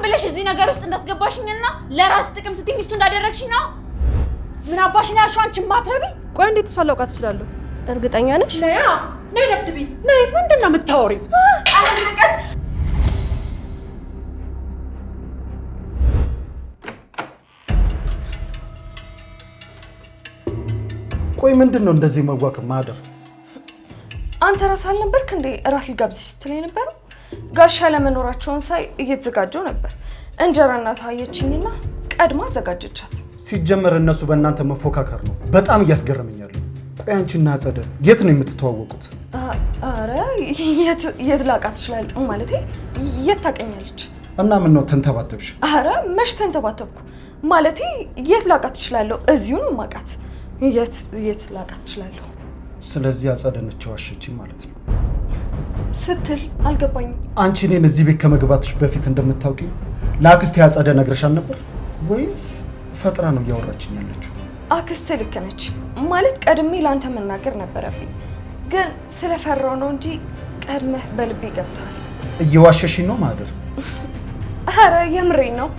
ብለሽ እዚህ ነገር ውስጥ እንዳስገባሽኝና ለራስ ጥቅም ስትይ ሚስቱ እንዳደረግሽኝ ነው። ምን አባሽ ነው ያልሽው? አንቺ ማትረቢ። ቆይ እንዴት እሷ ላውቃት ትችላለሁ? እርግጠኛ ነሽ? ነይ ደብድቢ። ነይ። ምንድን ነው የምታወሪው? አለቀት። ቆይ ምንድን ነው እንደዚህ መዋቅም ማደር? አንተ ራስህ አልነበርክ እንዴ እራት ልጋብዝ ስትለኝ ነበር? ጋሻ ለመኖራቸውን ሳይ እየተዘጋጀው ነበር። እንጀራ እናት አየችኝና ቀድማ አዘጋጀቻት። ሲጀመር እነሱ በእናንተ መፎካከር ነው በጣም እያስገረመኛል። ቆይ አንቺና አጸደ የት ነው የምትተዋወቁት? አረ የት ላውቃት እችላለሁ? ማለቴ የት ታውቀኛለች? እና ምን ነው ተንተባተብሽ? አረ መች ተንተባተብኩ? ማለቴ የት ላውቃት እችላለሁ? እዚሁ ነው የማውቃት። የት ላውቃት እችላለሁ? ስለዚህ አጸደ ነች ዋሸችኝ ማለት ነው ስትል አልገባኝም። አንቺ እኔን እዚህ ቤት ከመግባትሽ በፊት እንደምታውቂ ለአክስቴ አጸደ ነግረሻል ነበር ወይስ ፈጥራ ነው እያወራችኝ ያለችው? አክስቴ ልክ ነች። ማለት ቀድሜ ላንተ መናገር ነበረብኝ፣ ግን ስለፈራው ነው እንጂ ቀድመህ በልቤ ገብተሃል። እየዋሸሽኝ ነው ማደር? አረ የምሬን ነው።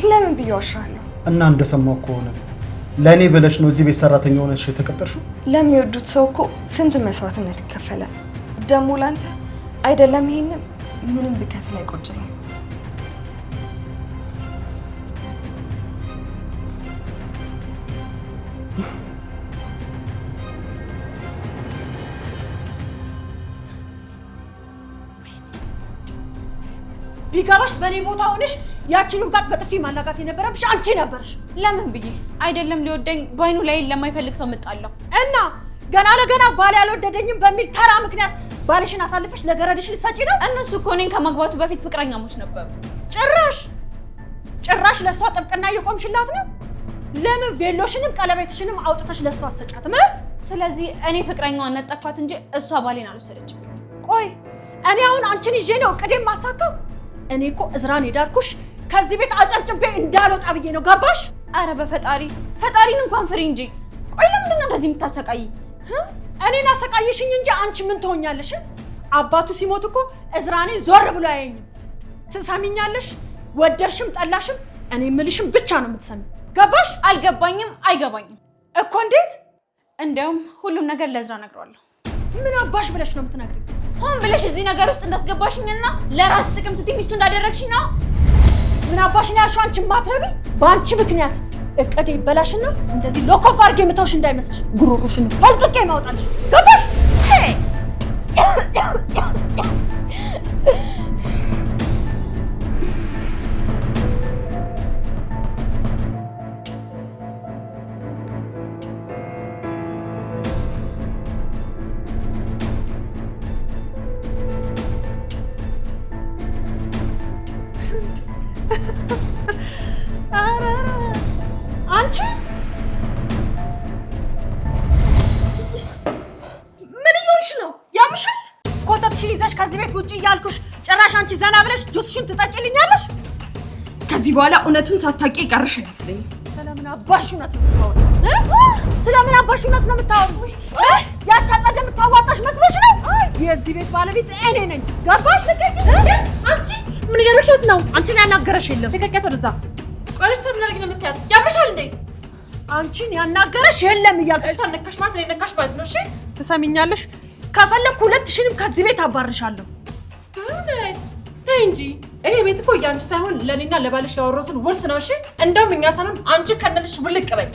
ለምን ብዬ ዋሻለሁ? እና እንደሰማው ከሆነ ለእኔ ብለሽ ነው እዚህ ቤት ሰራተኛ ሆነሽ የተቀጠርሽው? ለሚወዱት ሰው እኮ ስንት መስዋዕትነት ይከፈላል። ደግሞ ላንተ አይደለም ይሄንን ምንም ብከፍል አይቆጭኝም። ቢገባሽ በኔ ቦታ ሆነሽ ያቺን እንኳን በጥፊ ማላጋት የነበረብሽ አንቺ ነበርሽ። ለምን ብዬ አይደለም ሊወደኝ ባይኑ ላይ ለማይፈልግ ሰው መጣለው እና ገና ለገና ባል ያልወደደኝም በሚል ተራ ምክንያት ባልሽን አሳልፈሽ ለገረድሽ ልትሰጪ ነው? እነሱ እኮ እኔን ከማግባቱ በፊት ፍቅረኛሞች ነበሩ። ጭራሽ ለሷ ጥብቅና እየቆምሽላት ነው? ለምን ቬሎሽንም ቀለበትሽንም አውጥተሽ ለሷ አሰጫትም? ስለዚህ እኔ ፍቅረኛዋን ነጠኳት እንጂ እሷ ባሌን አልወሰደችም። ቆይ እኔ አሁን አንቺን ይዤ ነው እቅዴን ማሳካው? እኔ እኮ እዝራን የዳርኩሽ ከዚህ ቤት አጨብጭቤ እንዳልወጣ ብዬ ነው። ገባሽ? አረ ፈጣሪን እንኳን ፍሪ እንጂ። ቆይ ለምንድን ነው እንደዚህ የምታሰቃይ? እኔን አሰቃየሽኝ እንጂ አንቺ ምን ትሆኛለሽ? አባቱ ሲሞት እኮ እዝራኔ ዞር ብሎ አያየኝም። ትሰሚኛለሽ? ወደድሽም ጠላሽም እኔ የምልሽም ብቻ ነው የምትሰሚ። ገባሽ? አልገባኝም፣ አይገባኝም እኮ። እንዴት? እንደውም ሁሉም ነገር ለእዝራ ነግሯለሁ። ምን አባሽ ብለሽ ነው የምትነግሪኝ? ሆን ብለሽ እዚህ ነገር ውስጥ እንዳስገባሽኝና ለራስ ጥቅም ስትይ ሚስቱ እንዳደረግሽኝ ነው። ምን አባሽ ነው ያልሽው? አንቺ ማትረቢ። በአንቺ ምክንያት እቅዴ ይበላሽና እንደዚህ ሎኮፍ አድርጌ የምተውሽ እንዳይመስልሽ። ጉሮሮሽን ፈልቅቄ ማውጣልሽ። ገባሽ? አንቺ ምን እየሆንሽ ነው? ያምሻል? ኮተትሽን ይዘሽ ከዚህ ቤት ውጪ እያልኩሽ ጭራሽ አንቺ ዘና ብለሽ ጁስሽን ትጠጪልኛለሽ? ከዚህ በኋላ እውነቱን ሳታውቂ የቀረሽ አይመስለኝም። ስለምን አባሽ እውነት ነው የምታወሪው? ስለምን አባሽ እውነት ነው የምታወሪው? ያቺ አጸደ የምታዋጣሽ መስሎሽ ነው? የዚህ ቤት ባለቤት እኔ ነኝ። ገባሽ? አንቺ ምን እያደረግሻት ነው? አንቺን ያናገረሽ የለም። ልቀቂያት ወደዛ። ቆይሽ ተምናርግ ነው የምትያት? ያምሻል እንዴ? አንቺን ያናገረሽ የለም እያልኩሽ እሷን ነካሽ ማለት እኔን ነካሽ ማለት ነው። እሺ ትሰሚኛለሽ? ከፈለኩ ሁለትሽንም ከዚህ ቤት አባርሻለሁ። እውነት? ተይ እንጂ ይሄ ቤት እኮ ያንቺ ሳይሆን ለኔና ለባልሽ ያወረሱን ውርስ ነው። እሺ እንደውም እኛ ሳይሆን አንቺ ከነልሽ ውልቅ በይ።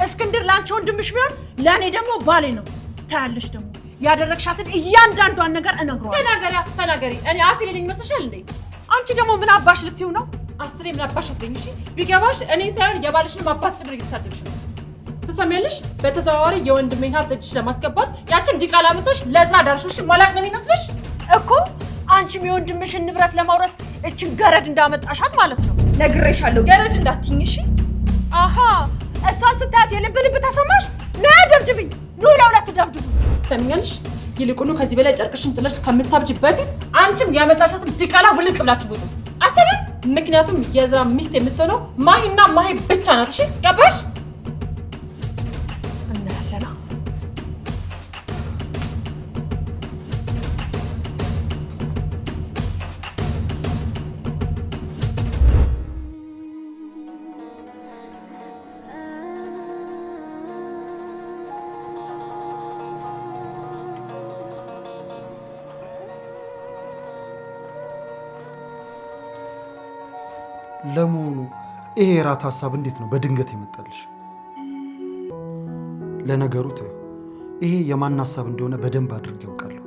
እስክንድር ለአንቺ ወንድምሽ ቢሆን ለእኔ ደግሞ ባሌ ነው። ታያለሽ ደግሞ ያደረግሻትን እያንዳንዷን ነገር እነግረዋለሁ። ተናገሪ። እኔ አፍ የሌለኝ ይመስልሻል እንዴ? አንቺ ደግሞ ምን አባሽ ልትይው ነው? አስሬ ምን አባሽ አትበይኝ። እሺ ቢገባሽ እኔ ሳይሆን የባልሽን አባት ጭምር እየተሳደብሽ ነው። ትሰሚያለሽ? በተዘዋዋሪ የወንድሜን ሀብት እጅሽ ለማስገባት ያችን ዲቃላ አምጥተሽ ለእዝራ ዳርሾሽ ማላቅ ነው የሚመስልሽ እኮ። አንቺም የወንድምሽን ንብረት ለማውረስ እችን ገረድ እንዳመጣሻት ማለት ነው። ነግሬሻለሁ፣ ገረድ እንዳትይኝ። እሺ አሃ፣ እሷን ስታያት የልብ ተሰማሽ? ና ደብድብኝ፣ ኑ ለሁለት ደብድቡ። ትሰሚኛለሽ? ይልቁኑ ከዚህ በላይ ጨርቅሽን ጥለሽ ከምታብጂ በፊት አንቺም ያመጣሻትን ዲቃላ ውልቅ ብላችሁ ውጡ። አሰሪ። ምክንያቱም የእዝራ ሚስት የምትሆነው ማሂና ማሂ ብቻ ናት። እሺ ገባሽ? እናያለና ለመሆኑ ይሄ የራት ሀሳብ እንዴት ነው በድንገት የመጣልሽ? ለነገሩ ተይው፣ ይሄ የማን ሀሳብ እንደሆነ በደንብ አድርጌ ያውቃለሁ።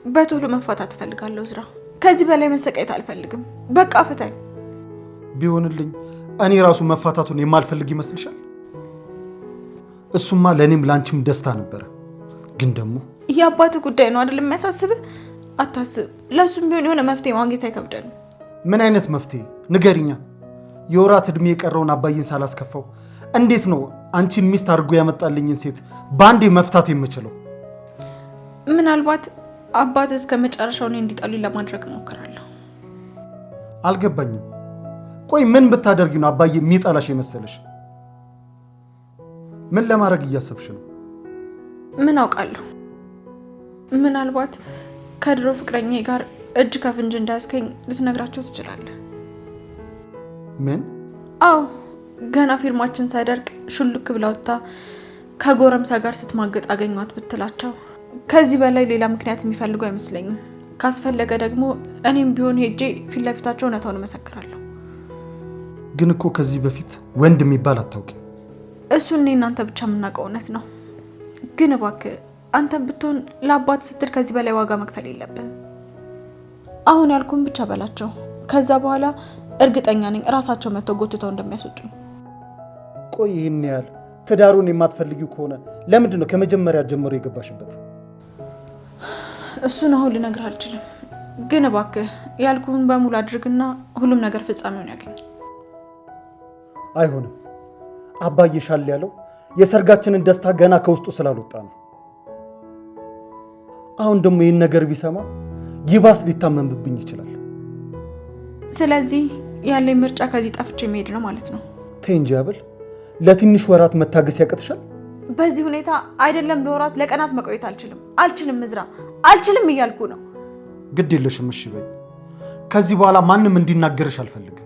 በቶሎ መፋታት እፈልጋለሁ እዝራ። ከዚህ በላይ መሰቃየት አልፈልግም። በቃ ፍታኝ። ቢሆንልኝ እኔ ራሱ መፋታቱን የማልፈልግ ይመስልሻል? እሱማ ለእኔም ላንቺም ደስታ ነበረ። ግን ደግሞ የአባት ጉዳይ ነው አይደል የሚያሳስብህ? አታስብ። ለሱም ቢሆን የሆነ መፍትሄ ማግኘት አይከብደንም። ምን አይነት መፍትሄ ንገሪኛ። የወራት እድሜ የቀረውን አባዬን ሳላስከፋው እንዴት ነው አንቺን ሚስት አድርጎ ያመጣልኝን ሴት በአንዴ መፍታት የምችለው? ምናልባት አባት እስከ መጨረሻው እኔን እንዲጠሉኝ ለማድረግ እሞክራለሁ። አልገባኝም። ቆይ ምን ብታደርጊ ነው አባዬ የሚጠላሽ የመሰለሽ? ምን ለማድረግ እያሰብሽ ነው? ምን አውቃለሁ። ምናልባት ከድሮ ፍቅረኛዬ ጋር እጅ ከፍንጅ እንዳያስከኝ ልትነግራቸው ትችላለህ። ምን? አዎ፣ ገና ፊርማችን ሳይደርቅ ሹልክ ብላ ወጥታ ከጎረምሳ ጋር ስትማገጥ አገኟት ብትላቸው ከዚህ በላይ ሌላ ምክንያት የሚፈልጉ አይመስለኝም። ካስፈለገ ደግሞ እኔም ቢሆን ሄጄ ፊት ለፊታቸው እውነታውን እመሰክራለሁ። ግን እኮ ከዚህ በፊት ወንድ የሚባል አታውቂም። እሱን እኔ እናንተ ብቻ የምናውቀው እውነት ነው። ግን እባክህ አንተም ብትሆን ለአባት ስትል ከዚህ በላይ ዋጋ መክፈል የለብን። አሁን ያልኩን ብቻ በላቸው። ከዛ በኋላ እርግጠኛ ነኝ እራሳቸው መጥተው ጎትተው እንደሚያስወጡኝ። ቆይ ይህን ያህል ትዳሩን የማትፈልጊው ከሆነ ለምንድን ነው ከመጀመሪያ ጀምሮ የገባሽበት? እሱን አሁን ልነግርህ አልችልም። ግን እባክህ ያልኩን በሙሉ አድርግና ሁሉም ነገር ፍጻሜውን ያገኝ። አይሆንም። አባዬ ሻል ያለው የሰርጋችንን ደስታ ገና ከውስጡ ስላልወጣ ነው። አሁን ደግሞ ይህን ነገር ቢሰማ ይባስ ሊታመምብኝ ይችላል። ስለዚህ ያለኝ ምርጫ ከዚህ ጠፍቼ መሄድ ነው ማለት ነው። ተይ እንጂ አብል፣ ለትንሽ ወራት መታገስ ያቅትሻል? በዚህ ሁኔታ አይደለም ለወራት ለቀናት መቆየት አልችልም እዝራ፣ አልችልም እያልኩ ነው። ግድ የለሽም እሺ በይ። ከዚህ በኋላ ማንም እንዲናገርሽ አልፈልግም።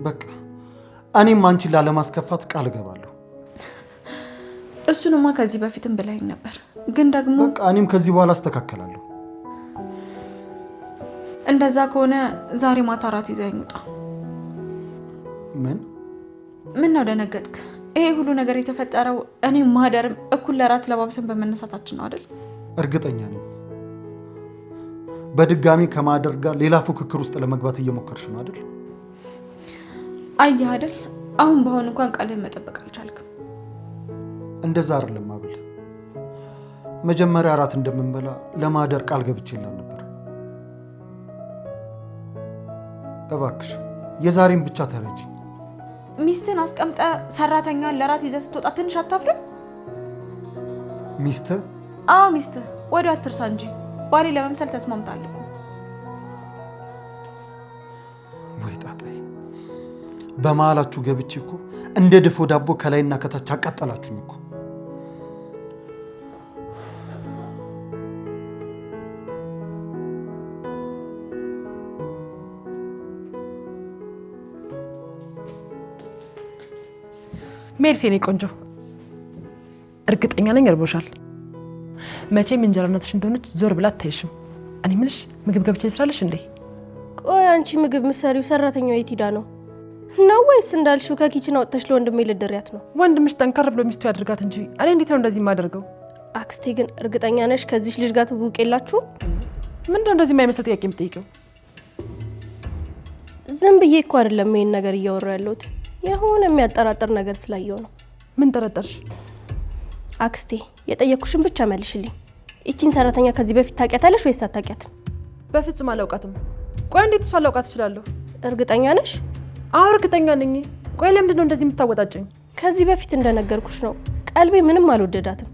በቃ እኔም አንቺን ላለማስከፋት ቃል እገባለሁ። እሱንማ ከዚህ በፊትም ብለኸኝ ነበር። ግን ደግሞ በቃ እኔም ከዚህ በኋላ አስተካከላለሁ። እንደዛ ከሆነ ዛሬ ማታ እራት ይዘኸኝ ውጣ። ምን ነው ደነገጥክ? ይሄ ሁሉ ነገር የተፈጠረው እኔም ማህደርም እኩል ለራት ለባብሰን በመነሳታችን ነው አይደል? እርግጠኛ ነኝ በድጋሚ ከማህደር ጋር ሌላ ፉክክር ውስጥ ለመግባት እየሞከርሽ ነው አይደል? አየህ አይደል? አሁን በአሁን እንኳን ቃልህን መጠበቅ አልቻልክም። እንደዛ አይደለም አብል። መጀመሪያ እራት እንደምንበላ ለማህደር ቃል ገብቼላት ነበር። እባክሽ የዛሬን ብቻ ተረጂ። ሚስትን አስቀምጠ ሰራተኛን ለራት ይዘህ ስትወጣ ትንሽ አታፍርም? ሚስት? አዎ ሚስት። ወዲያው አትርሳ እንጂ ባሌ ለመምሰል ተስማምታል እኮ። ወይ ጣጣይ፣ በመሀላችሁ ገብቼ እኮ እንደ ድፎ ዳቦ ከላይና ከታች አቃጠላችሁኝ እኮ። ሜርሲ የኔ ቆንጆ፣ እርግጠኛ ነኝ እርቦሻል። መቼም እንጀራ እናትሽ እንደሆነች ዞር ብላ አታይሽም። እኔ ምንሽ ምግብ ገብቼ ልስራልሽ እንዴ? ቆይ አንቺ ምግብ ምሰሪው ሰራተኛው የት ሄዳ ነው ወይስ እንዳልሽው ከኪችን አውጥተሽ ለወንድሜ ልደሪያት ነው? ወንድምሽ ጠንከር ብሎ ሚስቱ ያድርጋት እንጂ እኔ እንዴት ነው እንደዚህ የማደርገው? አክስቴ ግን እርግጠኛ ነሽ ከዚህች ልጅ ጋር ትውውቅ የላችሁ? ምንድነው እንደዚህ የማይመስል ጥያቄ የምትጠይቂው? ዝም ብዬ እኮ አይደለም ይሄን ነገር እያወራሁ ያለሁት፣ የሆነ የሚያጠራጥር ነገር ስላየው ነው። ምን ጠረጠርሽ? አክስቴ የጠየኩሽን ብቻ መልሽልኝ። እቺን ሰራተኛ ከዚህ በፊት ታውቂያታለሽ ወይስ አታውቂያትም? በፍጹም አላውቃትም። ቆይ እንዴት እሷ አላውቃት እችላለሁ? እርግጠኛ ነሽ? አዎ እርግጠኛ ነኝ። ቆይ ለምንድን ነው እንደዚህ የምታወጣጭኝ? ከዚህ በፊት እንደነገርኩሽ ነው፣ ቀልቤ ምንም አልወደዳትም።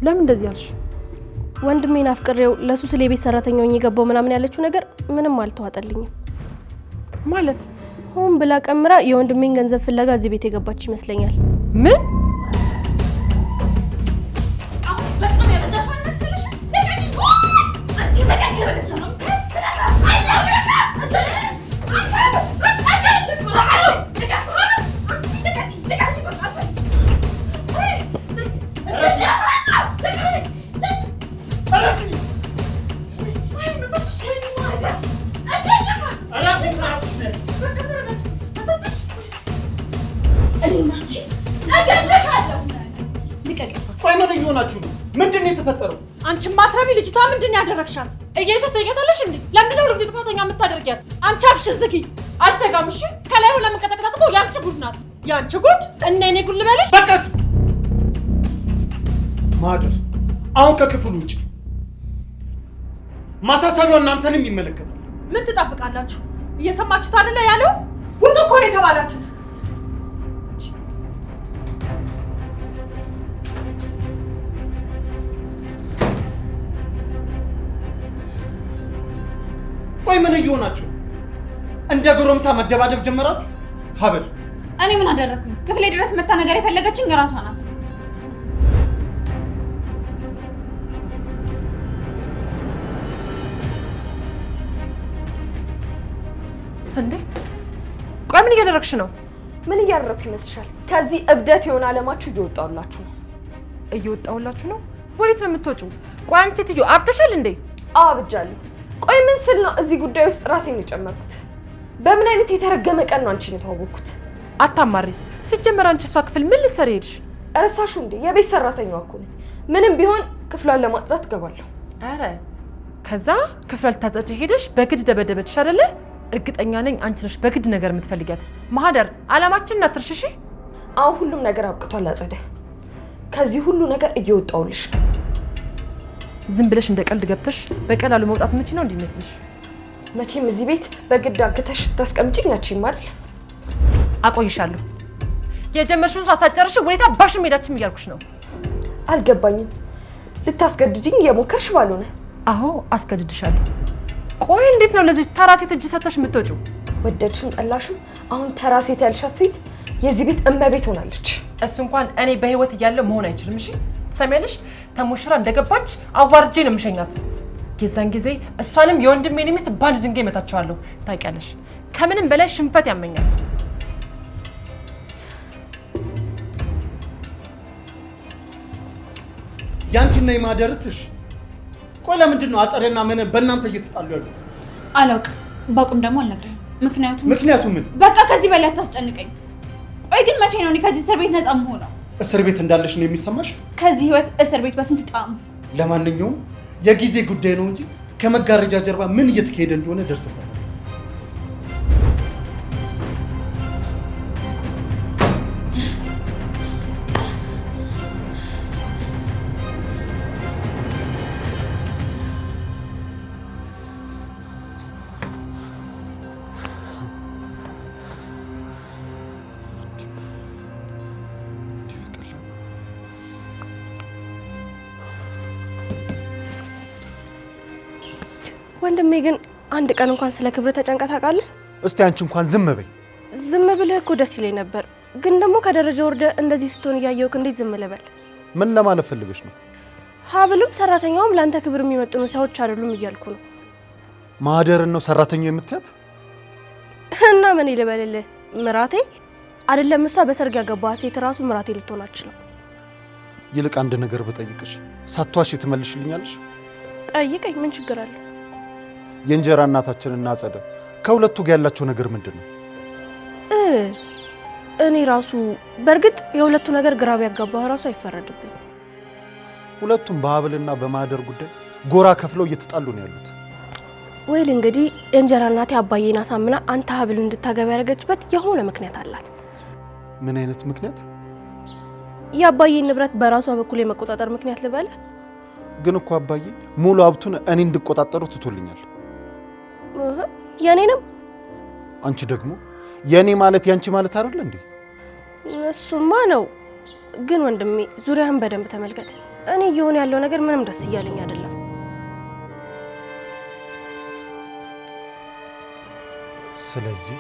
ለምን እንደዚህ ያልሽ? ወንድሜን አፍቅሬው ለሱ ስለ ቤት ሰራተኛው እየገባው ምናምን ያለችው ነገር ምንም አልተዋጠልኝም። ማለት ሆን ብላ ቀምራ የወንድሜን ገንዘብ ፍለጋ እዚህ ቤት የገባች ይመስለኛል። ምን? ሆናችሁ ነው? ምንድን ነው የተፈጠረው? አንቺ ማትረቢ ልጅቷ ምንድን ነው ያደረግሻት? እየሸተ ይገታለሽ እንዴ? ለምንድነው ሁሉ ጊዜ ጥፋተኛ የምታደርጊያት? አንቺ አፍሽን ዝጊ። አልዘጋም። እሺ ከላይ ሆነ ለመቀጠቅጣት እኮ ያንቺ ጉድ ናት። ያንቺ ጉድ እና እኔ ጉድ ልበልሽ? በቃችሁ። ማህደር አሁን ከክፍሉ ውጭ። ማሳሰቢያው እናንተንም ይመለከታል። ምን ትጠብቃላችሁ? እየሰማችሁት አይደለ ያለው? ውጡ እኮ ነው የተባላችሁት። ቆይ ምን እየሆናችሁ? እንደ ጎረምሳ መደባደብ ጀመራችሁ? ሀብል እኔ ምን አደረኩኝ? ክፍሌ ድረስ መታ ነገር የፈለገችኝ እራሷ ናት። እንዴ ቆይ ምን እያደረግሽ ነው? ምን እያደረኩ ይመስልሻል? ከዚህ እብደት የሆነ አለማችሁ እየወጣሁላችሁ ነው። እየወጣሁላችሁ ነው? ወዴት ነው የምትወጪው? ቆይ አንቺ ሴትዮ አብደሻል እንዴ? አብጃለሁ። ቆይ ምን ስል ነው እዚህ ጉዳይ ውስጥ ራሴን የጨመርኩት? በምን አይነት የተረገመ ቀን ነው አንቺን የተዋወቅኩት? አታማሪ። ሲጀመር አንቺ እሷ ክፍል ምን ልትሰሪ ሄድሽ? እረሳሹ እንዴ? የቤት ሰራተኛዋ እኮ ነኝ። ምንም ቢሆን ክፍሏን ለማጽዳት እገባለሁ። አረ ከዛ ክፍሏ ልታጸጂ ሄደሽ በግድ ደበደበችሽ አይደለ? እርግጠኛ ነኝ አንቺ ነሽ በግድ ነገር የምትፈልጊያት። ማህደር አላማችንን አትርሽሽ። አሁን ሁሉም ነገር አብቅቷል። አጸደ ከዚህ ሁሉ ነገር እየወጣሁልሽ። ዝም ብለሽ እንደ ቀልድ ገብተሽ በቀላሉ መውጣት የምችል ነው እንዲመስልሽ። መቼም እዚህ ቤት በግድ አግተሽ ታስቀምጪኝ አትችይም አይደል? አቆይሻለሁ። የጀመርሽውን ስራ ሳትጨርሽ ወዴት አባሽም ሄዳችም እያልኩሽ ነው። አልገባኝም። ልታስገድጂኝ እየሞከርሽ ባልሆነ? አዎ አስገድድሻለሁ። ቆይ እንዴት ነው ለዚህ ተራ ሴት እጅ ሰጥተሽ የምትወጪው? ወደድሽም ጠላሽም አሁን ተራ ሴት ያልሻት ሴት የዚህ ቤት እመቤት ሆናለች። እሱ እንኳን እኔ በህይወት እያለሁ መሆን አይችልም። እሺ ትሰሚያለሽ? ተሞሽራ እንደገባች አዋርጄ ነው የምሸኛት። የዛን ጊዜ እሷንም የወንድሜን ሚስት ባንድ ድንጋይ መታቸዋለሁ። ታውቂያለሽ፣ ከምንም በላይ ሽንፈት ያመኛል። ያንቺና የማህደርስሽ ቆይ ለምንድን ነው አጸደና ምን በእናንተ እየተጣሉ ያሉት? አላውቅም። ባቁም ደግሞ አልነግርህም። ምክንያቱ ምን? በቃ ከዚህ በላይ አታስጨንቀኝ። ቆይ ግን መቼ ነው እኔ ከዚህ እስር ቤት ነፃ የምሆነው? እስር ቤት እንዳለሽ ነው የሚሰማሽ? ከዚህ ህይወት እስር ቤት በስንት ጣዕም። ለማንኛውም የጊዜ ጉዳይ ነው እንጂ ከመጋረጃ ጀርባ ምን እየተካሄደ እንደሆነ ደርስበታል። ወንድሜ ግን አንድ ቀን እንኳን ስለ ክብር ተጨንቀህ ታውቃለህ? እስቲ አንቺ እንኳን ዝም በይ። ዝም ብለህ እኮ ደስ ይለኝ ነበር፣ ግን ደግሞ ከደረጃ ወርደ እንደዚህ ስትሆን እያየሁህ እንዴት ዝም ልበል? ምን ለማለት ፈልገሽ ነው? ሀብልም ሰራተኛውም ለአንተ ክብር የሚመጥኑ ሰዎች አይደሉም እያልኩ ነው። ማህደርን ነው ሰራተኛው የምትያት? እና ምን ልበልልህ? ምራቴ አይደለም እሷ በሰርግ ያገባህ ሴት ራሱ ምራቴ ልትሆን አትችልም። ይልቅ አንድ ነገር ብጠይቅሽ ሳትዋሺ ትመልሽልኛለሽ? ጠይቀኝ፣ ምን ችግር አለ? የእንጀራ እናታችንና አጸደ ከሁለቱ ጋር ያላቸው ነገር ምንድን ነው? እኔ ራሱ በእርግጥ የሁለቱ ነገር ግራ ቢያጋባህ ራሱ አይፈረድብኝ። ሁለቱም በሀብልና በማህደር ጉዳይ ጎራ ከፍለው እየተጣሉ ነው ያሉት። ወይል እንግዲህ የእንጀራ እናቴ አባዬን አሳምና አንተ ሀብል እንድታገባ ያደረገችበት የሆነ ምክንያት አላት። ምን አይነት ምክንያት? የአባዬን ንብረት በራሷ በኩል የመቆጣጠር ምክንያት ልበልህ? ግን እኮ አባዬ ሙሉ ሀብቱን እኔ እንድቆጣጠሩ ትቶልኛል። የኔንም? አንቺ ደግሞ የኔ ማለት ያንቺ ማለት አይደል እንዴ? እሱማ ነው። ግን ወንድሜ ዙሪያህን በደንብ ተመልከት። እኔ እየሆነ ያለው ነገር ምንም ደስ እያለኝ አይደለም። ስለዚህ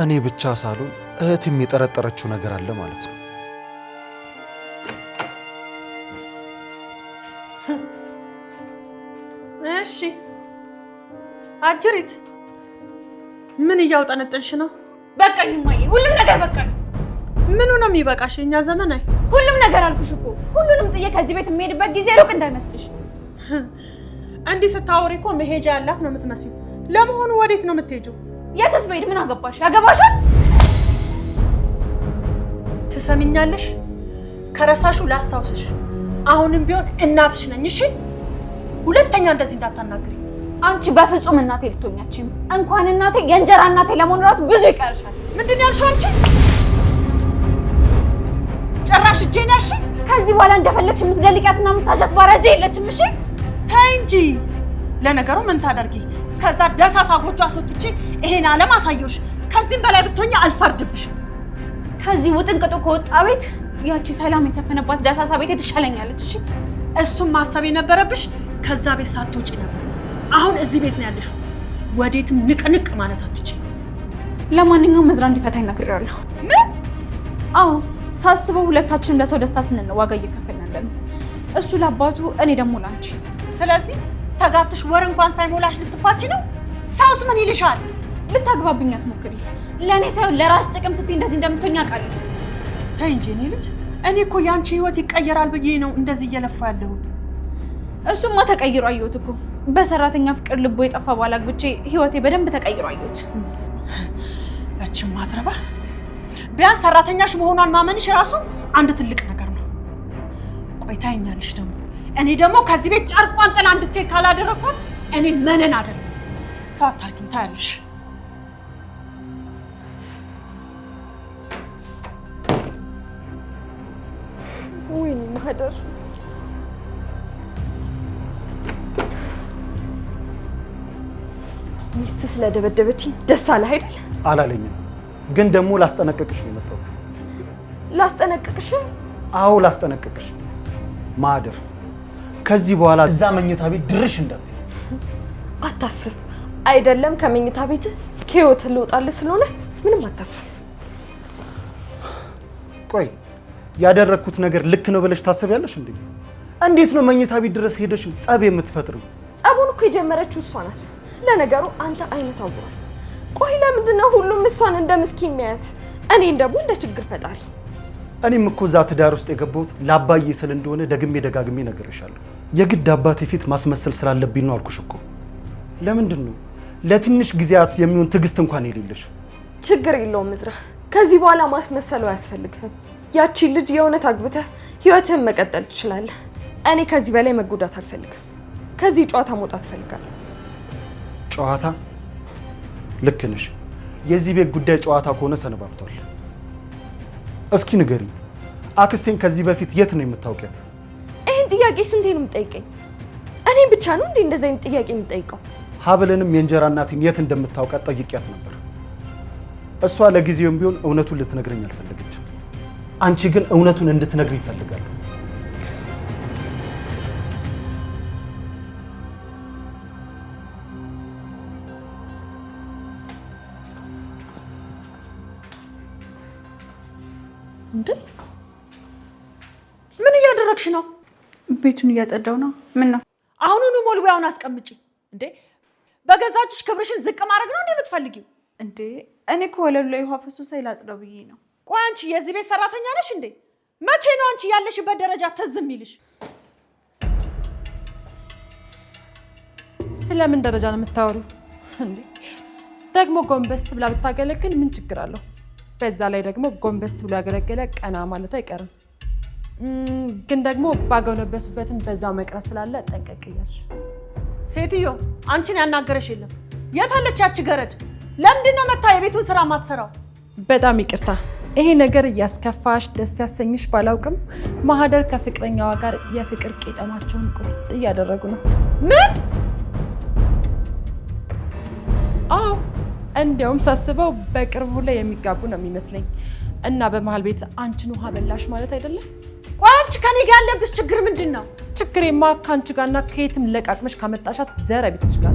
እኔ ብቻ ሳልሆን እህትም የጠረጠረችው ነገር አለ ማለት ነው። እሺ አጅሪት ምን እያውጠነጠንሽ ነው? በቃኝ እማዬ፣ ሁሉም ነገር በቃኝ። ምኑ ነው የሚበቃሽ? የኛ ዘመን አይ ሁሉም ነገር አልኩሽ እኮ። ሁሉንም ጥዬ ከዚህ ቤት የምሄድበት ጊዜ ሩቅ እንዳይመስልሽ። እንዲህ ስታወሪ እኮ መሄጃ ያላት ነው የምትመስለው። ለመሆኑ ወዴት ነው የምትሄጂው? የትስ ብሄድ ምን አገባሽ? ያገባሻል? ትሰሚኛለሽ? ከረሳሹ ላስታውስሽ፣ አሁንም ቢሆን እናትሽ ነኝ። እሺ ሁለተኛ እንደዚህ እንዳታናግሪ። አንቺ በፍጹም እናቴ ልትሆኛችም። እንኳን እናቴ የእንጀራ እናቴ ለመሆን ራሱ ብዙ ይቀርሻል። ምንድን ነው ያልሽው አንቺ? ጭራሽ እጄን ያልሽ? ከዚህ በኋላ እንደፈለግሽ የምትደልቂያትና የምታጃት ባሪያ እዚህ የለችም። እሺ ተይ እንጂ። ለነገሩ ምን ታደርጊ? ከዛ ደሳሳ ጎጆ አስወጥቼ ይሄን ዓለም አሳየሁሽ። ከዚህም በላይ ብትሆኛ አልፈርድብሽም። ከዚህ ውጥንቅጡ ከወጣ ቤት ያቺ ሰላም የሰፈነባት ደሳሳ ቤት ትሻለኛለች። እሺ እሱም ማሰብ የነበረብሽ ከዛ ቤት ሳትወጪ ነበር። አሁን እዚህ ቤት ነው ያለሽው። ወዴትም ንቅንቅ ማለት አትችይ። ለማንኛውም መዝራ እንዲፈታኝ ነግሬዋለሁ። ምን? አዎ ሳስበው ሁለታችንም ለሰው ደስታ ስንል ዋጋ እየከፈልን ያለን፣ እሱ ለአባቱ እኔ ደግሞ ላንቺ። ስለዚህ ተጋብተሽ ወር እንኳን ሳይሞላሽ ልትፋቺ ነው? ሰውስ ምን ይልሻል? ልታግባብኝ አትሞክሪ። ለእኔ ሳይሆን ለራስ ጥቅም ስትይ እንደዚህ እንደምትሆኝ አውቃለሁ። ተይ እንጂ እኔ ልጅ፣ እኔ እኮ ያንቺ ህይወት ይቀየራል ብዬ ነው እንደዚህ እየለፋ ያለሁት። እሱማ ተቀይሮ አየሁት እኮ። በሰራተኛ ፍቅር ልቦ የጠፋ ባል አግብቼ ህይወቴ በደንብ ተቀይሮ አየሁት። ያቺን ማትረባ ቢያንስ ሰራተኛሽ መሆኗን ማመንሽ ራሱ አንድ ትልቅ ነገር ነው። ቆይ ታይኛለሽ ደግሞ እኔ ደግሞ ከዚህ ቤት ጨርቋን ጥላ እንድትሄድ ካላደረኳት እኔ መነን አይደለም ሰው አታርጊኝ። ታያለሽ። ወይኔ ማህደር፣ ሚስት ስለደበደበችኝ ደስ አለህ አይደል? አላለኝም፣ ግን ደግሞ ላስጠነቅቅሽ ነው የመጣሁት። ላስጠነቅቅሽ? አዎ ላስጠነቅቅሽ። ማህደር፣ ከዚህ በኋላ እዛ መኝታ ቤት ድርሽ እንዳትይ። አታስብ። አይደለም ከመኝታ ቤት ከህይወት ልወጣልህ ስለሆነ ምንም አታስብ። ቆይ ያደረኩት ነገር ልክ ነው ብለሽ ታስቢያለሽ እንዴ? እንዴት ነው መኝታ ቤት ድረስ ሄደሽ ጸብ የምትፈጥሪው? ጸቡን እኮ የጀመረችው እሷ ናት። ለነገሩ አንተ አይነት አውሯል። ቆይ ለምንድን ነው ሁሉም እሷን እንደ ምስኪን የሚያያት፣ እኔን ደግሞ እንደ ችግር ፈጣሪ? እኔም እኮ እዛ ትዳር ውስጥ የገባሁት ለአባዬ ስል እንደሆነ ደግሜ ደጋግሜ ነግሬሻለሁ። የግድ አባቴ ፊት ማስመሰል ስላለብኝ ነው አልኩሽ እኮ። ለምንድን ነው ለትንሽ ጊዜያት የሚሆን ትዕግስት እንኳን የሌለሽ? ችግር የለውም እዝራ፣ ከዚህ በኋላ ማስመሰሉ አያስፈልግም። ያቺን ልጅ የእውነት አግብተህ ህይወትህን መቀጠል ትችላለህ። እኔ ከዚህ በላይ መጎዳት አልፈልግም። ከዚህ ጨዋታ መውጣት እፈልጋለሁ። ጨዋታ? ልክ ነሽ። የዚህ ቤት ጉዳይ ጨዋታ ከሆነ ሰነባብቷል። እስኪ ንገሪኝ፣ አክስቴን ከዚህ በፊት የት ነው የምታውቂያት? ይህን ጥያቄ ስንቴ ነው የምጠይቀኝ? እኔም ብቻ ነው እንዴ እንደዚህ አይነት ጥያቄ የምጠይቀው? ሀብልንም የእንጀራ እናቴን የት እንደምታውቃት ጠይቂያት ነበር። እሷ ለጊዜውም ቢሆን እውነቱን ልትነግረኝ አልፈለገችም። አንቺ ግን እውነቱን እንድትነግሪ ይፈልጋል። እንዴ ምን እያደረግሽ ነው? ቤቱን እያጸዳው ነው። ምን ነው? አሁኑኑ ሞልቢያውን አስቀምጪ። እንዴ በገዛችሽ ክብርሽን ዝቅ ማድረግ ነው እንዴ የምትፈልጊው? እንዴ እኔ እኮ ወለሉ ላይ ውሃ ፈሶ ሳይላጽዳው ብዬ ነው። ቆይ አንቺ የዚህ ቤት ሰራተኛ ነሽ እንዴ? መቼ ነው አንቺ ያለሽበት ደረጃ ትዝ የሚልሽ? ስለምን ደረጃ ነው የምታወሪው እንዴ? ደግሞ ጎንበስ ብላ ብታገለግል ምን ችግር አለው? በዛ ላይ ደግሞ ጎንበስ ብሎ ያገለገለ ቀና ማለት አይቀርም። ግን ደግሞ ባገነበስበትም በዛው መቅረት ስላለ ጠንቀቅ እያልሽ። ሴትዮ አንቺን ያናገረሽ የለም። የት አለች ያቺ ገረድ? ለምንድን ነው መታ የቤቱን ስራ ማትሰራው? በጣም ይቅርታ፣ ይሄ ነገር እያስከፋሽ ደስ ያሰኝሽ ባላውቅም ማህደር ከፍቅረኛዋ ጋር የፍቅር ቄጠማቸውን ቁርጥ እያደረጉ ነው። ምን? አዎ እንዲያውም ሳስበው በቅርቡ ላይ የሚጋቡ ነው የሚመስለኝ። እና በመሀል ቤት አንቺን ውሃ በላሽ ማለት አይደለም? ቆይ አንቺ ከኔ ጋር ያለብሽ ችግር ምንድን ነው? ችግሬማ ከአንቺ ጋርና ከየትም ለቃቅመሽ ካመጣሻት ዘረቢስሽ ጋር።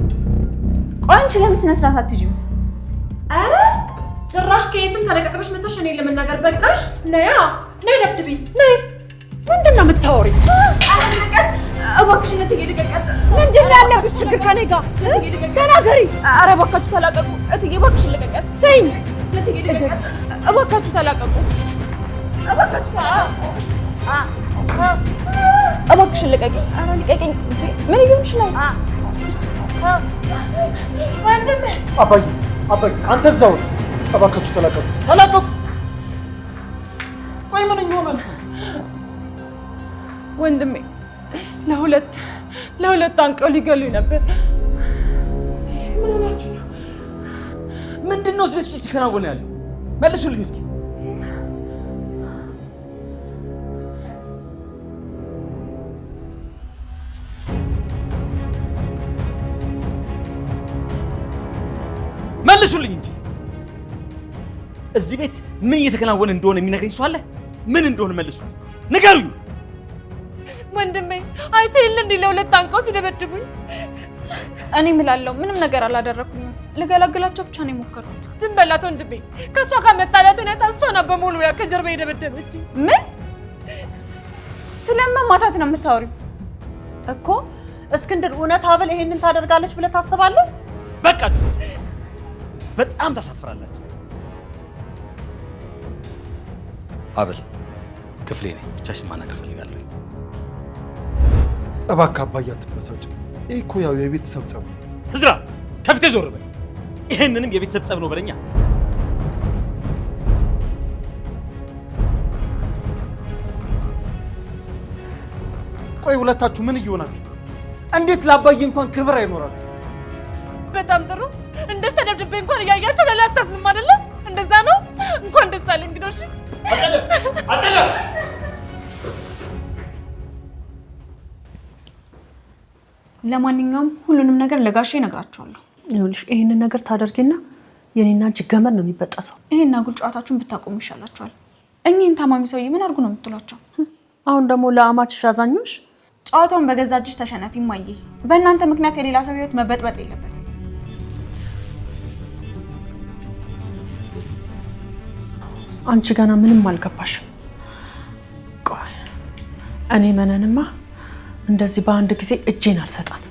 ቆይ አንቺ ለምን ስነ ስርዓት አትይዥም? አረ ጭራሽ ከየትም ተለቃቅመሽ መተሽ እኔን ለመናገር በቃሽ። ነያ ነይ ደብድቢኝ ነይ። ምንድን ነው የምታወሪው? ኧረ ልቀቀት እባክሽ፣ እትዬ ልቀቀት። ምንድን ነው ያለብሽ ችግር ከኔ ጋር? ተናገሪ። ኧረ እባካችሁ ተላቀቁ። እትዬ እባክሽን ልቀቀት። ተይኝ። እትዬ ልቀቀት። እባካችሁ ተላቀቁ። እባካችሁ ተላቀቁ። እባክሽን ልቀቂኝ። ኧረ ልቀቂኝ። ምን እየሆንሽ ነው? ወንድሜ። አባዬ አባዬ፣ አንተ እዛው እባካችሁ ተላቀቁ፣ ተላቀቁ። ቆይ ምን እየሆነ ነው? ወንድሜ ለሁለት አንቀው ሊገሉኝ ነበር። ምን ሆናችሁ ነው? ምንድነው እዚህ ቤት ውስጥ ሲከናወን ያለው? መልሱልኝ እስኪ። መልሱልኝ እንጂ እዚህ ቤት ምን እየተከናወነ እንደሆነ የሚነግረኝ ሰው አለ? ምን እንደሆነ መልሱ፣ ንገሩኝ። ወንድሜ አይተህ እንዴ ለሁለት አንቀው ሲደበድቡኝ? እኔ እምላለሁ ምንም ነገር አላደረኩኝም። ልገላግላቸው ብቻ ነው የሞከርኩት። ዝም በላት ወንድሜ። ከሷ ጋር መጣላት ነው ታስቷና በሙሉ ያ ከጀርባ የደበደበች። ምን ስለመማታት ነው የምታወሪው? እኮ እስክንድር እውነት አበል ይሄንን ታደርጋለች ብለህ ታስባለህ? በቃችሁ፣ በጣም ታሳፍራላችሁ። አበል ክፍሌ ነኝ፣ ብቻሽን ማናገር ፈልጋለሁ። እባክህ አባዬ አትበሳጭ። ይሄ እኮ ያው የቤተሰብ ጸብ ነው። እዝራ ከፊቴ ዞር በል። ይሄንንም የቤተሰብ ጸብ ነው በለኛ። ቆይ ሁለታችሁ ምን እየሆናችሁ? እንዴት ለአባዬ እንኳን ክብር አይኖራችሁ? በጣም ጥሩ። እንደስ ተደብድቤ እንኳን እያያችሁ ለላ አታስብም አይደለ? እንደዛ ነው። እንኳን ደስ አለኝ እንግዶሽ። አጸደ ለማንኛውም ሁሉንም ነገር ለጋሼ እነግራቸዋለሁ። ይኸውልሽ ይሄንን ነገር ታደርጊና የኔና አንቺ ገመድ ነው የሚበጠሰው። ይሄን አጉል ጨዋታችሁን ብታቆሙ ይሻላችኋል። እኚህን ታማሚ ሰውዬ ምን አድርጉ ነው የምትሏቸው? አሁን ደግሞ ለአማችሽ አዛኞሽ። ጨዋታውን በገዛ እጅሽ ተሸነፊ ማዬ። በእናንተ ምክንያት የሌላ ሰው ህይወት መበጥበጥ የለበትም። አንቺ ገና ምንም አልገባሽም። ቆይ እኔ መነንማ እንደዚህ በአንድ ጊዜ እጄን አልሰጣት።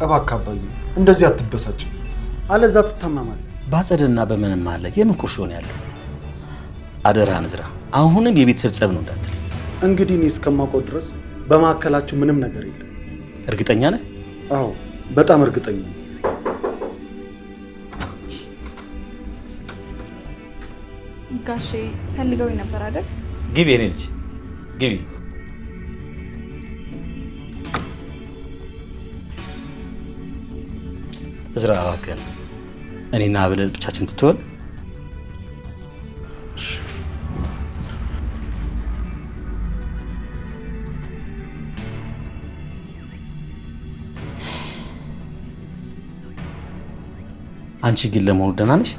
እባክህ አባዬ እንደዚህ አትበሳጭ፣ አለዛ ትታመማለህ። ባጸደና በምንም አለ የምን ቁርሾ ነው ያለው? አደራህን እዝራ፣ አሁንም የቤተሰብ ጸብ ነው እንዳትለኝ። እንግዲህ እኔ እስከማውቀው ድረስ በመካከላችሁ ምንም ነገር የለም። እርግጠኛ ነህ? አዎ በጣም እርግጠኛ ነኝ። ጋሼ ፈልገው ነበር አይደል? ግቢ የኔ ልጅ ግቢ። እዝራ እባክህን እኔና አበል ብቻችን ስትሆን አንቺ ግን ለመሆኑ ደህና ነሽ?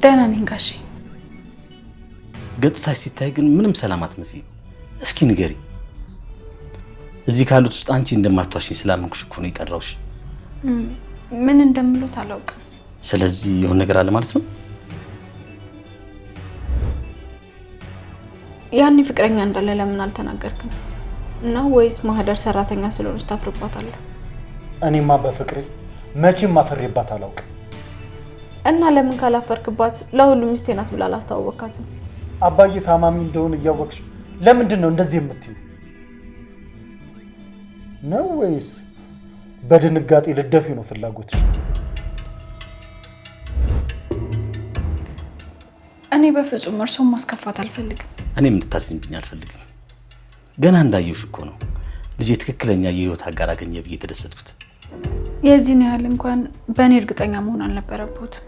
ደህና ነኝ ጋሼ። ገጽታሽ ሲታይ ግን ምንም ሰላም አትመስይም። እስኪ ንገሪ። እዚህ ካሉት ውስጥ አንቺ እንደማትዋሽኝ ስላመንኩሽ እኮ ነው የጠራሁሽ። ምን እንደምሉት አላውቅም። ስለዚህ የሆነ ነገር አለ ማለት ነው? ያኔ ፍቅረኛ እንዳለ ለምን አልተናገርክም? እና ወይስ ማህደር ሰራተኛ ስለሆነች ታፍርባታለህ? እኔማ በፍቅሬ መቼም አፈሬባት አላውቅም። እና ለምን ካላፈርክባት ለሁሉ ሚስቴ ናት ብላ አላስተዋወካትም? አባዬ ታማሚ እንደሆነ እያወቅሽ ለምንድን ነው እንደዚህ የምትይው? ነው ወይስ በድንጋጤ ልደፊ ነው ፍላጎትሽ? እኔ በፍጹም እርሶን ማስከፋት አልፈልግም። እኔም እንድታዝኝብኝ አልፈልግም። ገና እንዳየሁሽ እኮ ነው ልጄ ትክክለኛ የህይወት አጋር አገኘ ብዬ የተደሰትኩት። የዚህን ያህል እንኳን በእኔ እርግጠኛ መሆን አልነበረብዎትም።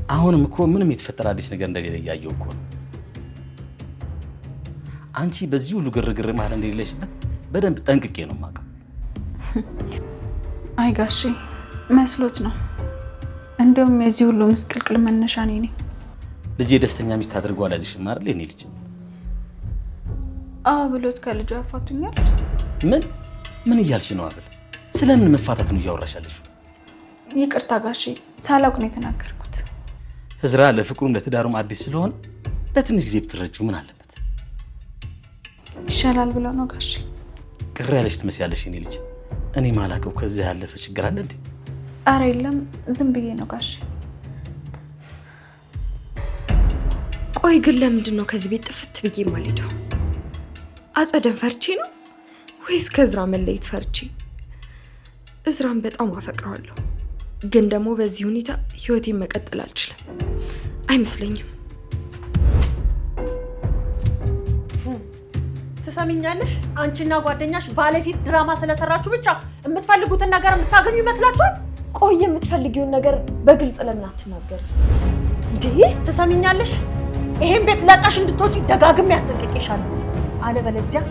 አሁንም እኮ ምንም የተፈጠረ አዲስ ነገር እንደሌለ እያየሁ እኮ ነው። አንቺ በዚህ ሁሉ ግርግር መሀል እንደሌለሽበት በደንብ ጠንቅቄ ነው የማውቀው። አይ ጋሼ መስሎት ነው። እንደውም የዚህ ሁሉ ምስቅልቅል መነሻ እኔ ነኝ። ልጄ ደስተኛ ሚስት አድርጎ አላዚሽም አይደል? የኔ ልጅ አዎ ብሎት ከልጁ ያፋቱኛል። ምን እያልሽ ነው አበል? ስለምን መፋታት ነው እያወራሻለሽ? ይቅርታ ጋሼ ሳላውቅ ነው የተናገርኩት። እዝራ ለፍቅሩም ለትዳሩም አዲስ ስለሆነ ለትንሽ ጊዜ ብትረጁ ምን አለበት? ይሻላል ብለው ነው ጋሼ። ቅር ያለሽ ትመስያለሽ የኔ ልጅ። እኔ ማላውቀው ከዚህ ያለፈ ችግር አለ እንዴ? አረ የለም ዝም ብዬ ነው ጋሼ። ቆይ ግን ለምንድን ነው ከዚህ ቤት ጥፍት ብዬ የማልሄደው? አጸደን ፈርቼ ነው ወይስ ከእዝራ መለየት ፈርቼ? እዝራን በጣም አፈቅረዋለሁ፣ ግን ደግሞ በዚህ ሁኔታ ህይወቴን መቀጠል አልችልም። አይመስለኝም። ትሰሚኛለሽ? አንቺና ጓደኛሽ ባለፊት ድራማ ስለሰራችሁ ብቻ የምትፈልጉትን ነገር የምታገኙ ይመስላችኋል? ቆይ የምትፈልጊውን ነገር በግልጽ ለምን አትናገሪ? እንዴ ትሰሚኛለሽ? ይሄን ቤት ለቀሽ እንድትወጪ ደጋግሜ ያስጠንቅቄሻለሁ። አለበለዚያ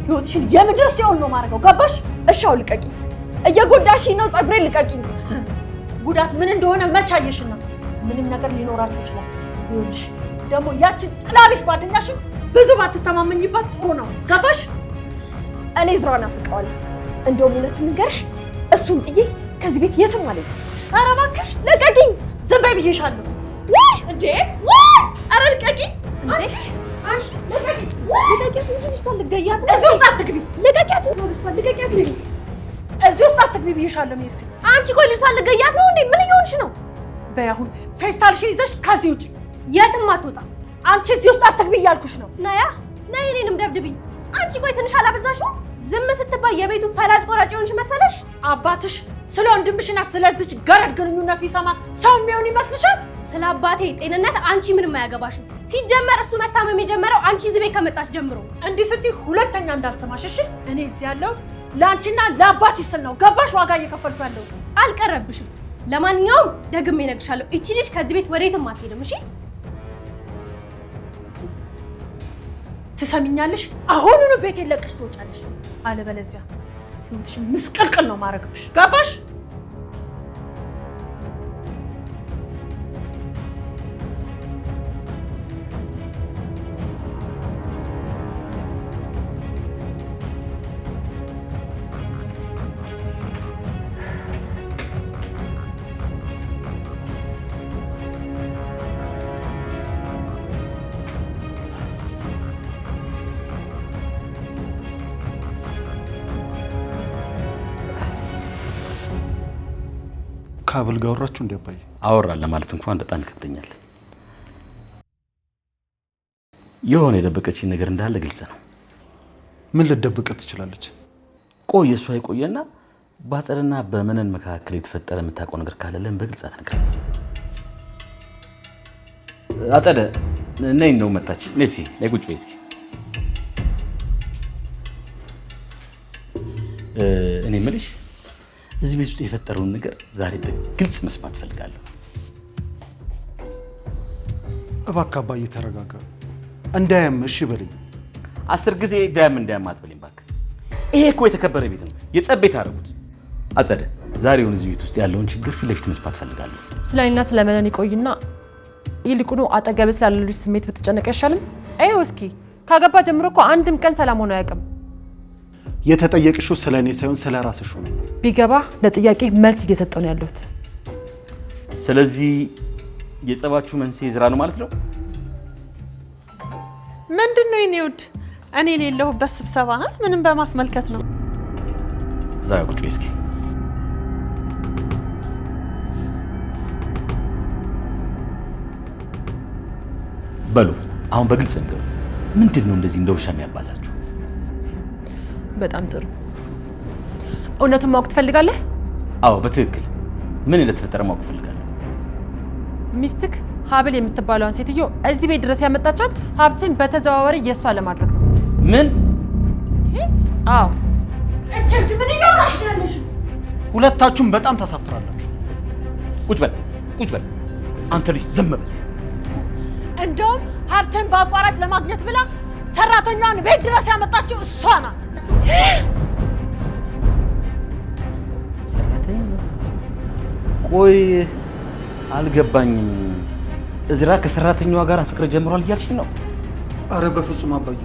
ህይወትሽን የምድር ሲሆን ነው ማድረገው። ገባሽ? እሻው ልቀቂ። እየጎዳሽኝ ነው። ፀጉሬን ልቀቂኝ። ጉዳት ምን እንደሆነ መቻየሽና ምንም ነገር ሊኖራችሁ ይችላል። ይኸውልሽ ደግሞ ያችን ጥላቢስ ጓደኛሽን ብዙ ባትተማመኝባት ጥሩ ነው። ገባሽ? እኔ ዝራን አፍቀዋለሁ። እንደውም እውነቱን ልንገርሽ፣ እሱን ጥዬ ከዚህ ቤት የትም አልሄድም። ኧረ እባክሽ ልቀቂኝ። ዝም በይ ብዬሻለሁ። ወይ እንዴ! ወይ! ኧረ ልቀቂኝ! አንቺ ልቀቂኝ! ልቀቂያት! ልጅቷን ልትገያት ነው። እዚህ ውስጥ አትግቢ። ልቀቂያት! ልጅቷን ልቀቂያት! እዚህ ውስጥ አትግቢ ብዬሻለሁ። ሜርሲ፣ አንቺ ቆይ ልጅቷን ልትገያት ነው እንዴ? ምን እየሆንሽ ነው? በይ አሁን ፌስታልሽን ይዘሽ ከዚህ ውጪ። የትም አትወጣ። አንቺ እዚህ ውስጥ አትግቢ እያልኩሽ ነው። ነያ ነይ፣ እኔንም ደብድብኝ። አንቺ ቆይ ትንሽ አላበዛሽው? ዝም ስትባይ የቤቱ ፈላጭ ቆራጭ የሆንሽ መሰለሽ? አባትሽ ስለ ወንድምሽና ስለዚች ገረድ ግንኙነት ቢሰማ ሰው የሚሆን ይመስልሻል? ስለ አባቴ ጤንነት አንቺ ምንም አያገባሽም። ሲጀመር እሱ መታመም የጀመረው አንቺ እዚህ ቤት ከመጣሽ ጀምሮ። እንዲህ ስትይ ሁለተኛ እንዳልሰማሽ እሺ? እኔ እዚህ ያለሁት ለአንቺና ለአባትሽ ስል ነው። ገባሽ? ዋጋ እየከፈልኩ ያለሁት። አልቀረብሽም። ለማንኛውም ደግሜ እነግርሻለሁ፣ እቺ ልጅ ከዚህ ቤት ወዴትም አትሄድም። እሺ? ትሰሚኛለሽ? አሁኑኑ ቤቴን ለቀሽ ትወጫለሽ። አለበለዚያ ህይወትሽን ምስቅልቅል ነው ማረግብሽ። ገባሽ? ከአብል ጋር አወራችሁ እንዴ? አባዬ አወራን ለማለት እንኳን በጣም ይከብደኛል። የሆነ የደበቀችኝ ነገር እንዳለ ግልጽ ነው። ምን ልደብቅ ትችላለች? ቆይ እሷ ይቆየና በአጸደና በመነን መካከል የተፈጠረ የምታውቀው ነገር ካለ ለምን በግልጽ አትነግረኝ? አጸደ ነይ ነው መጣች። ነሲ ነይ ቁጭ በይ እስኪ። እኔ የምልሽ እዚህ ቤት ውስጥ የፈጠረውን ነገር ዛሬ በግልጽ መስማት ፈልጋለሁ። እባክህ አባዬ ተረጋጋ። እንዳያም እሺ በለኝ። 10 ጊዜ እንዳያም አትበለኝ እባክህ። ይሄ እኮ የተከበረ ቤት ነው። የጸብ ቤት አደረጉት። አጸደ ዛሬውን እዚህ ቤት ውስጥ ያለውን ችግር ፊት ለፊት መስማት ፈልጋለሁ። ስለኔና ስለመነን ይቆይና ይልቁኑ አጠገብ ስላለ ልጅ ስሜት ብትጨነቅ አይሻልም? አይው እስኪ ካገባ ጀምሮ እኮ አንድም ቀን ሰላም ሆኖ አያውቅም። የተጠየቅሽው ስለኔ ሳይሆን ስለ ራስሽ ነው። ቢገባ ለጥያቄ መልስ እየሰጠው ነው ያለሁት። ስለዚህ የጸባችሁ መንስኤ ዝራ ነው ማለት ነው? ምንድነው የኔ ውድ? እኔ የሌለሁበት ስብሰባ ምንም በማስመልከት ነው። እዛ ቁጭ በይ እስኪ። በሉ አሁን በግልጽ ንገሩ። ምንድነው እንደዚህ እንደ ውሻ የሚያባላችሁ? በጣም ጥሩ። እውነቱን ማወቅ ትፈልጋለህ? አዎ በትክክል ምን እንደተፈጠረ ማወቅ ፈልጋለሁ። ሚስትክ ሀብል የምትባለውን ሴትዮ እዚህ ቤት ድረስ ያመጣቻት ሀብትን በተዘዋዋሪ የሷ ለማድረግ ነው። ምን? አዎ እቺ ምን እያወራሽ ነው ያለሽ? ሁለታችሁም በጣም ታሳፍራላችሁ። ቁጭ በል ቁጭ በል። አንተ ልጅ ዝም በል። እንደውም ሀብትን በአቋራጭ ለማግኘት ብላ ሰራተኛዋን ቤት ድረስ ያመጣችው እሷ ናት። ሰራተኛ? ቆይ አልገባኝም። እዝራ ከሰራተኛዋ ጋር ፍቅር ጀምሯል እያልሽ ነው? አረ በፍጹም አባዬ።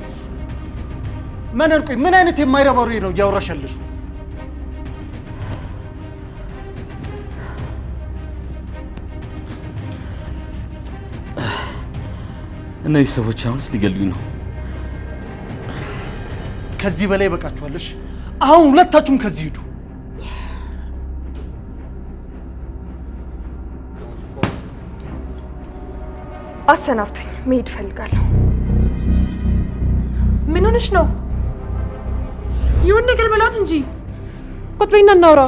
መነን ቆይ ምን አይነት የማይረባ ወሬ ነው እያወራሽ ያለሽው? እነዚህ ሰዎች አሁንስ ሊገሉኝ ነው። ከዚህ በላይ በቃችኋለሽ። አሁን ሁለታችሁም ከዚህ ሂዱ። አሰናብቶኝ መሄድ እፈልጋለሁ። ምን ሆነሽ ነው? ይሁን ነገር በላት እንጂ ቁጥሬና እናውራ።